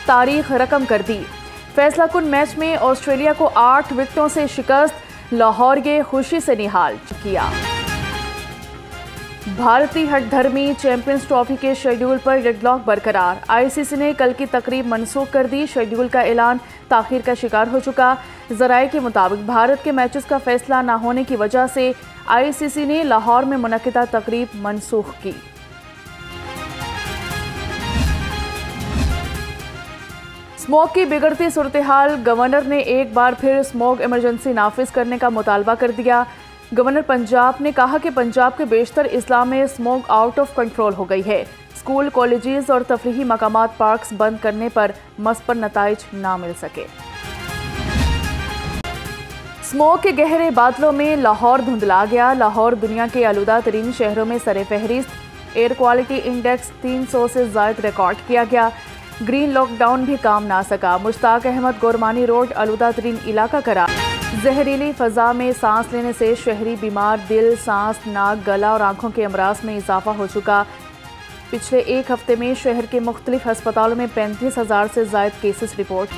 तारीख रकम कर दी। फैसला कुन मैच में ऑस्ट्रेलिया को 8 विकेटों से शिकस्त, लाहौर के खुशी से निहाल किया। भारतीय हठधर्मी चैंपियंस ट्रॉफी के शेड्यूल पर डेडलॉक बरकरार, आईसीसी ने कल की तकरीब मनसूख कर दी। शेड्यूल का ऐलान ताखीर का शिकार हो चुका। जराये के मुताबिक भारत के मैचेस का फैसला न होने की वजह से आईसीसी ने लाहौर में मुनक्किदा तकरीब मनसूख की। स्मॉग की बिगड़ती सूरत हाल, गवर्नर ने एक बार फिर स्मॉग इमरजेंसी नाफिज करने का मुतालबा कर दिया। गवर्नर पंजाब ने कहा कि पंजाब के बेशतर अजला में स्मॉग आउट ऑफ कंट्रोल हो गई है। स्कूल, कॉलेजेस और तफरीही मकामात, पार्क्स बंद करने पर मस्पर नताइज ना मिल सके। स्मॉग के गहरे बादलों में लाहौर धुंधला गया। लाहौर दुनिया के आलूदा तरीन शहरों में सरे फहरिस्त। एयर क्वालिटी इंडेक्स 300 से ज़ायद रिकॉर्ड किया गया। ग्रीन लॉकडाउन भी काम ना सका। मुश्ताक अहमद गोरमानी रोड आलूदा तरीन इलाका करार। जहरीली फ़ज़ा में सांस लेने से शहरी बीमार, दिल, सांस, नाक, गला और आंखों के अमराज में इजाफा हो चुका। पिछले एक हफ्ते में शहर के मुख्तलिफ अस्पतालों में 35,000 से ज़ायद केसेस रिपोर्ट।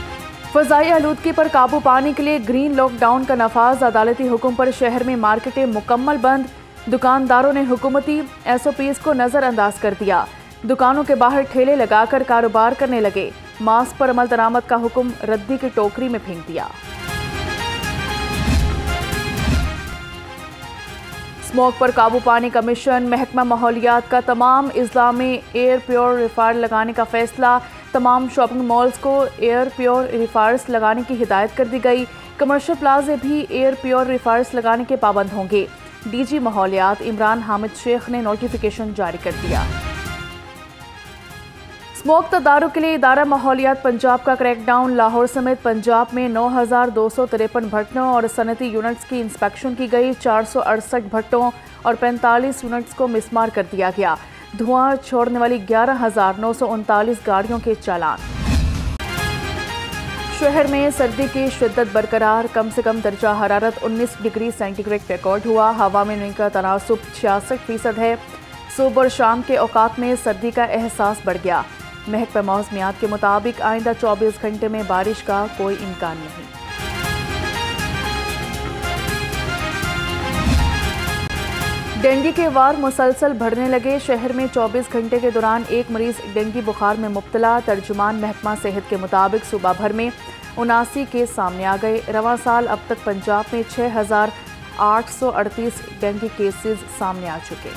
फ़ज़ाई आलूदगी पर काबू पाने के लिए ग्रीन लॉकडाउन का नफाज। अदालती हुक्म पर शहर में मार्केटें मुकम्मल बंद। दुकानदारों ने हुकूमती SOPs को नज़रअंदाज कर दिया। दुकानों के बाहर ठेले लगाकर कारोबार करने लगे। मास्क पर अमल दरामद का हुक्म रद्दी की टोकरी में फेंक दिया। स्मॉग पर काबू पाने का मिशन, महकमा माहौलियात का तमाम अजला में एयर प्योरीफायर लगाने का फैसला। तमाम शॉपिंग मॉल्स को एयर प्योरीफायर्स लगाने की हिदायत कर दी गई। कमर्शियल प्लाजे भी एयर प्योरीफायर्स लगाने के पाबंद होंगे। DG माहौलियात इमरान हामिद शेख ने नोटिफिकेशन जारी कर दिया। स्मॉग तदारुक के लिए इदारा माहौलियात पंजाब का क्रैकडाउन। लाहौर समेत पंजाब में 9,253 भट्टों और सनती यूनिट्स की इंस्पेक्शन की गई। 468 भट्टों और 45 यूनिट्स को मिसमार कर दिया गया। धुआं छोड़ने वाली 11,939 गाड़ियों के चालान। शहर में सर्दी की शिद्दत बरकरार। कम से कम दर्जा हरारत 19 डिग्री सेंटीग्रेड रिकॉर्ड हुआ। हवा में नमी का तनासुब 66% है। सुबह और शाम के औकात में सर्दी का एहसास बढ़ गया। महकमा मौसमियात के मुताबिक आइंदा 24 घंटे में बारिश का कोई इम्कान नहीं। डेंगू के वार मुसलसल बढ़ने लगे। शहर में 24 घंटे के दौरान एक मरीज डेंगू बुखार में मुब्तला। तर्जुमान महकमा सेहत के मुताबिक सूबा भर में 79 केस सामने आ गए। रवां साल अब तक पंजाब में 6,838 डेंगू केसेस सामने आ चुके।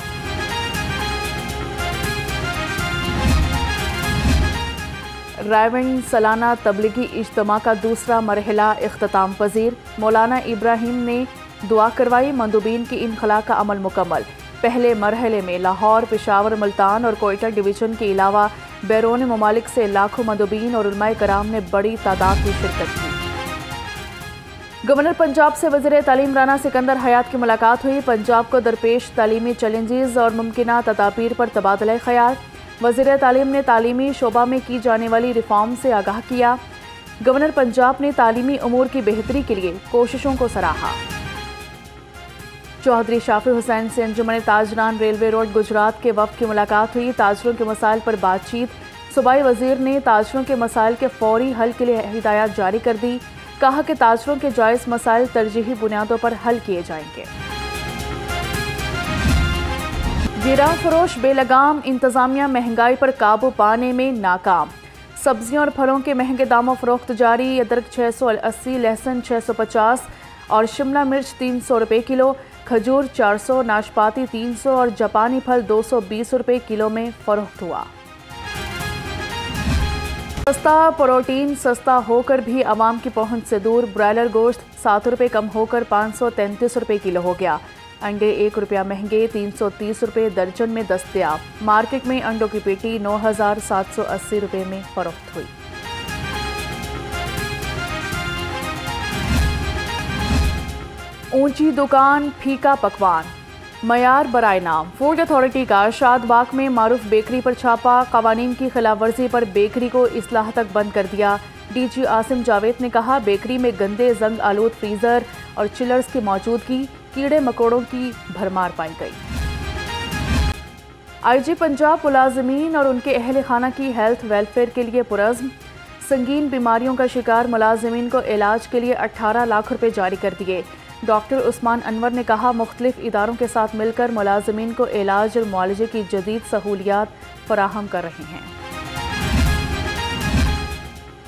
रायवंड सालाना तबलीगी इज्तिमा का दूसरा मरहला इख्तिताम पजीर। मौलाना इब्राहिम ने दुआ करवाई। मंदूबीन की इनखला का अमल मुकम्मल। पहले मरहले में लाहौर, पेशावर, मुल्तान और कोयटा डिवीजन के अलावा बैरून ममालिक से लाखों मंदूबीन और उलमाए कराम ने बड़ी तादाद में शिरकत की। गवर्नर पंजाब से वज़ीर तालीम राना सिकंदर हयात की मुलाकात हुई। पंजाब को दरपेश तालीमी चैलेंजेस और मुमकिना तदाबीर पर तबादला ख्याल। वज़ीर तालीम ने तालीमी शोबा में की जाने वाली रिफॉर्म से आगाह किया। गवर्नर पंजाब ने तालीमी उमूर की बेहतरी के लिए कोशिशों को सराहा। चौधरी शाफी हुसैन से अंजुमन ताजरान रेलवे रोड गुजरात के वफ़द की मुलाकात हुई। ताजरों के मसाइल पर बातचीत। सूबाई वज़ीर ने ताजरों के मसाइल के फौरी हल के लिए हिदायत जारी कर दी। कहा कि ताजरों के जायज़ मसाइल तरजीही बुनियादों पर हल किए जाएंगे। गिरा फरोश बेलगाम, इंतज़ामिया महंगाई पर काबू पाने में नाकाम। सब्जियों और फलों के महंगे दामों फरोख्त जारी। अदरक 680, लहसुन 650 और शिमला मिर्च 300 रुपये किलो। खजूर 400, नाशपाती 300 और जापानी फल 220 रुपये किलो में फरोख्त हुआ। सस्ता प्रोटीन सस्ता होकर भी आवाम की पहुंच से दूर। ब्रायलर गोश्त 7 रुपये कम होकर 533 रुपये किलो हो गया। अंडे 1 रुपया महंगे 330 रुपये दर्जन में दस्तयाब। मार्केट में अंडों की पेटी 9,780 रुपये में फरोख्त हुई। ऊंची दुकान, फीका पकवान, मयार बराए नाम। फूड अथॉरिटी का शादबाग में मारूफ बेकरी पर छापा। कवानीन की खिलाफ वर्जी पर बेकरी को इस्लाह तक बंद कर दिया। DG आसिम जावेद ने कहा, बेकरी में गंदे जंग आलूद फ्रीजर और चिलर्स की मौजूदगी, कीड़े मकोड़ों की भरमार पाई गई। IG पंजाब मुलाजमीन और उनके अहल खाना की हेल्थ वेलफेयर के लिए पुरज़्म। संगीन बीमारियों का शिकार मुलाजिमीन को इलाज के लिए 18 लाख रुपए जारी कर दिए। डॉक्टर उस्मान अनवर ने कहा, मुख्तलिफ इदारों के साथ मिलकर मुलाजिमीन को इलाज और मुआलजे की जदीद सहूलियात फराहम कर रहे हैं।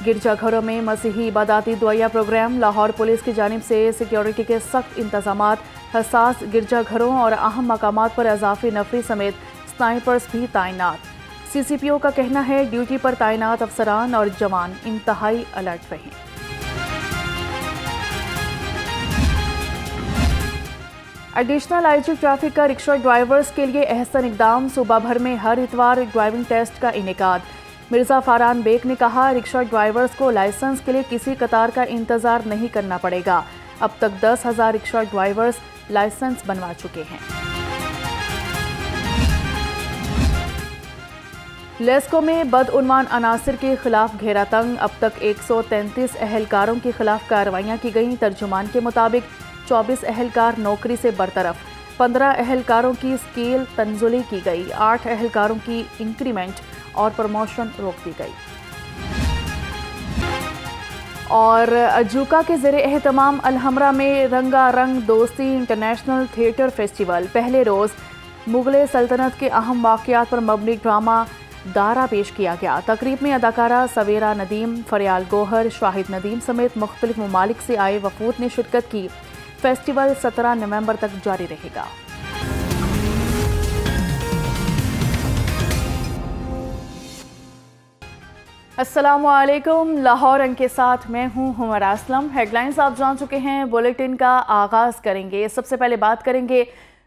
गिरजाघरों में मसीही इबादती दुआया प्रोग्राम। लाहौर पुलिस की जानिब से सिक्योरिटी के सख्त इंतजामात, हसास गिरजाघरों और अहम मकामात पर इजाफी नफरी समेत स्नाइपर्स भी तैनात। CCPO का कहना है, ड्यूटी पर तैनात अफसरान और जवान इंतहाई अलर्ट रहें। एडिशनल IG ट्रैफिक का रिक्शा ड्राइवर्स के लिए अहसन इकदाम। सूबा भर में हर इतवार ड्राइविंग टेस्ट का इनेकाद। मिर्जा फारान बेग ने कहा, रिक्शा ड्राइवर्स को लाइसेंस के लिए किसी कतार का इंतजार नहीं करना पड़ेगा। अब तक 10,000 रिक्शा ड्राइवर्स लाइसेंस बनवा चुके हैं। लेस्को में बदउनवान अनासिर के खिलाफ घेरा तंग। अब तक 133 अहलकारों के खिलाफ कार्रवाइयां की गईं। तर्जुमान के मुताबिक 24 अहलकार नौकरी से बरतरफ, 15 अहलकारों की स्केल तंजुली की गई, 8 अहलकारों की इंक्रीमेंट और प्रमोशन रोक दी गई। और अजूका के ज़रिए एहतमाम अलहमरा में रंगारंग दोस्ती इंटरनेशनल थिएटर फेस्टिवल। पहले रोज़ मुगल सल्तनत के अहम वाक़यात पर मबनी ड्रामा दारा पेश किया गया। तकरीब में अदाकारा सवेरा नदीम, फरियाल गोहर, शाहिद नदीम समेत मुख्तलिफ ममालिक से आए वफूद ने शिरकत की। फेस्टिवल 17 नवंबर तक जारी रहेगा। अस्सलामुअलैकुम। लाहौर अंक के साथ मैं हूं हुमरा असलम। हेडलाइंस आप जान चुके हैं, बुलेटिन का आगाज करेंगे। सबसे पहले बात करेंगे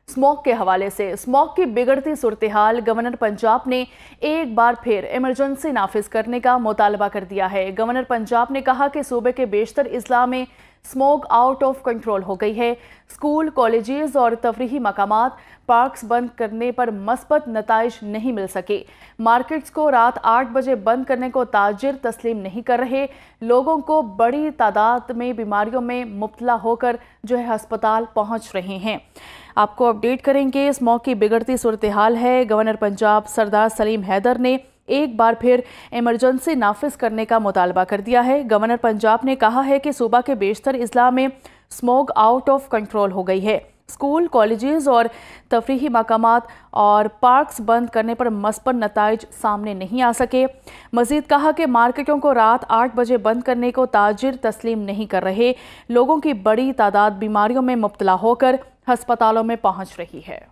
स्मोक के हवाले से। स्मोक की बिगड़ती सूरत हाल, गवर्नर पंजाब ने एक बार फिर इमरजेंसी नाफिज करने का मुतालबा कर दिया है। गवर्नर पंजाब ने कहा कि सूबे के बेशतर अजला में स्मोक आउट ऑफ कंट्रोल हो गई है। स्कूल, कॉलेजेस और तफरीही मकामात, पार्क्स बंद करने पर मस्बत नताइज नहीं मिल सके। मार्केट्स को रात 8 बजे बंद करने को ताजिर तस्लीम नहीं कर रहे। लोगों को बड़ी तादाद में बीमारियों में मुब्तला होकर हस्पताल पहुंच रहे हैं। आपको अपडेट करेंगे। स्मोक की बिगड़ती सूरत हाल है। गवर्नर पंजाब सरदार सलीम हैदर ने एक बार फिर इमरजेंसी नाफिज करने का मुतालबा कर दिया है। गवर्नर पंजाब ने कहा है कि सूबा के बेशतर अजला में स्मोक आउट ऑफ कंट्रोल हो गई है। स्कूल, कॉलेजेस और तफरीही मकामात और पार्क्स बंद करने पर मस्बत नताइज सामने नहीं आ सके। मजीद कहा कि मार्केटों को रात 8 बजे बंद करने को ताजिर तस्लीम नहीं कर रहे। लोगों की बड़ी तादाद बीमारियों में मुब्तला होकर अस्पतालों में पहुंच रही है।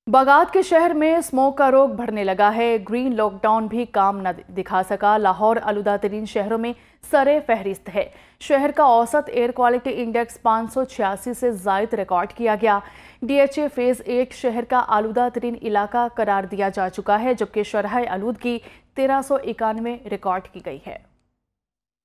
बागात के शहर में स्मोक का रोग बढ़ने लगा है। ग्रीन लॉकडाउन भी काम न दिखा सका। लाहौर आलूदा तरीन शहरों में सरे फहरिस्त है। शहर का औसत एयर क्वालिटी इंडेक्स 586 से जायद रिकॉर्ड किया गया। DHA फेज़ 8 शहर का आलूदा तरीन इलाका करार दिया जा चुका है, जबकि शरह आलूदगी 1391 रिकॉर्ड की गई है।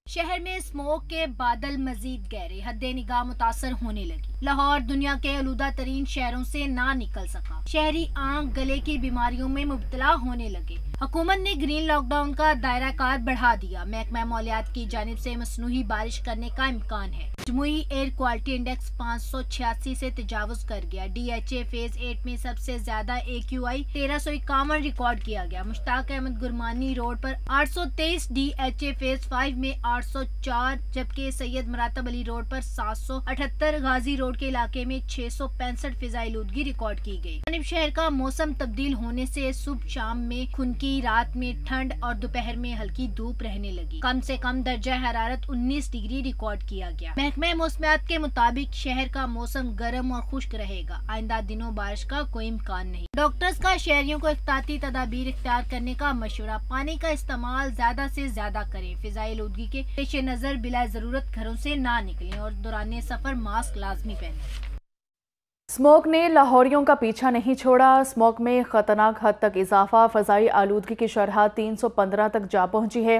शहर में स्मोक के बादल मजीद गहरे, हद्दे निगाह मुतासर होने लगी। लाहौर दुनिया के आलूदा तरीन शहरों से ना निकल सका। शहरी आंख गले की बीमारियों में मुब्तला होने लगे। हुकूमत ने ग्रीन लॉकडाउन का दायरा कार बढ़ा दिया। महकमा मौलियात की जानिब से मसनूही बारिश करने का इम्कान है। जमुई एयर क्वालिटी इंडेक्स 586 से तजावुज कर गया। DHA फेज 8 में सबसे ज्यादा AQI 1351 रिकॉर्ड किया गया। मुश्ताक अहमद गुरमानी रोड पर 823, DHA फेज 5 में 804, जबकि सैयद मरातब अली रोड पर 778, गाजी रोड के इलाके में 665 फिजाई आलूदगी रिकॉर्ड की गई। शहर का मौसम तब्दील होने से सुबह शाम में खुनकी, रात में ठंड और दोपहर में हल्की धूप रहने लगी। कम से कम दर्जा हरारत 19 डिग्री रिकॉर्ड किया गया। महकमा मौसमियात के मुताबिक शहर का मौसम गर्म और खुश्क रहेगा। आइंदा दिनों बारिश का कोई इम्कान नहीं। डॉक्टर्स का शहरियों को एहतियाती तदाबीर इख्तियार करने का मशवरा। पानी का इस्तेमाल ज्यादा से ज्यादा करें। फिजाई आलूदगी के पेश नजर बिला जरूरत घरों से ना निकलें और दौरान सफर मास्क लाजमी पहनें। स्मोक ने लाहौरियों का पीछा नहीं छोड़ा। स्मोक में खतरनाक हद तक इजाफा। फजाई आलूदगी की शरह 315 तक जा पहुंची है।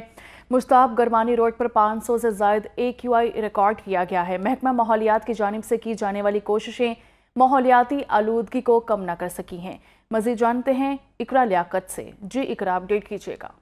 मुश्ताक गरमानी रोड पर 500 से जायद AQI रिकॉर्ड किया गया है। महकमा माहौलियात की जानिब से की जाने वाली कोशिशें माहौलियाती आलूदगी को कम न कर सकी हैं। मजीद जानते हैं इकरा लियाकत से। जी इकरा, अपडेट कीजिएगा।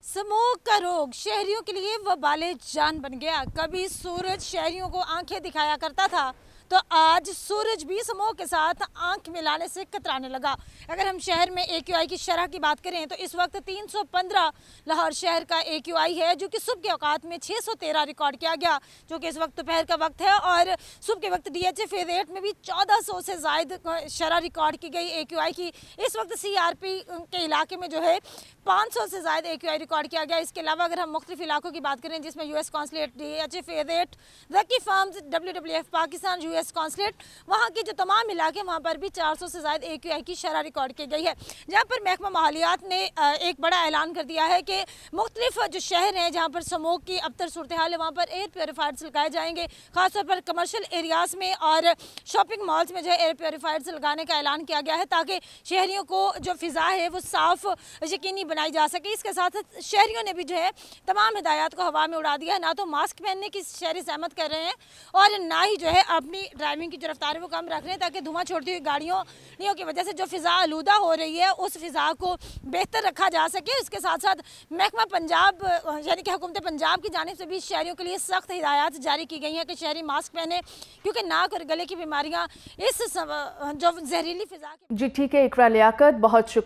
स्मोक का रोग शहरियों के लिए वबाले जान बन गया। कभी सूरज शहरियों को आंखें दिखाया करता था, तो आज सूरज भी स्मोक के साथ आंख मिलाने से कतराने लगा। अगर हम शहर में AQI की शरह की बात करें तो इस वक्त 315 लाहौर शहर का AQI है, जो कि सुबह के औकात में 613 रिकॉर्ड किया गया, जो कि इस वक्त दोपहर का वक्त है। और सुबह के वक्त DHF रेट में भी 1400 से ज़ायद शरह रिकॉर्ड की गई AQI की। इस वक्त CRP के इलाके में जो है 500 से ज़ायद AQI रिकॉर्ड किया गया। इसके अलावा अगर हम मुख्तलिफ इलाकों की बात करें जिसमें US consulate, DHF rate, rocky farms, WWF Pakistan, US consulate, वहाँ के जो तमाम इलाके वहाँ पर भी 400 से ज़ायद AQI की शरह रिकॉर्ड की गई है। जहाँ पर महकमा माहौलियात ने एक बड़ा ऐलान कर दिया है कि मुख्तलिफ जो शहर हैं जहाँ पर स्मोक की अबतर सूरत हाल है वहाँ पर एयर प्योरीफायर्स लगाए जाएंगे। खासतौर पर कमर्शियल एरियाज़ में और शॉपिंग मॉल्स में जो है एयर प्योरीफायर्स लगाने का ऐलान किया गया है, ताकि शहरियों को जो फ़िज़ा है वो साफ़ यकीनी बनाई जा सके। इसके साथ शहरियों ने भी जो है तमाम हिदायत को हवा में उड़ा दिया है। ना तो मास्क पहनने की शहरी सहमत कर रहे हैं और ना ही जो है अपनी ड्राइविंग की जो रफ्तार है वो कम रख रहे हैं, ताकि धुआं छोड़ती हुई गाड़ियों की वजह से जो फ़िज़ा आलूदा हो रही है उस फ़िज़ा को बेहतर रखा जा सके। इसके साथ साथ महकमा पंजाब यानी कि हुकूमत पंजाब की जानिब से भी शहरियों के लिए सख्त हिदायत जारी की गई हैं कि शहरी मास्क पहने, क्योंकि नाक और गले की बीमारियाँ इस जो जहरीली फ़िज़ा जी ठीक है इकरा लियाकत, बहुत शुक्रिया।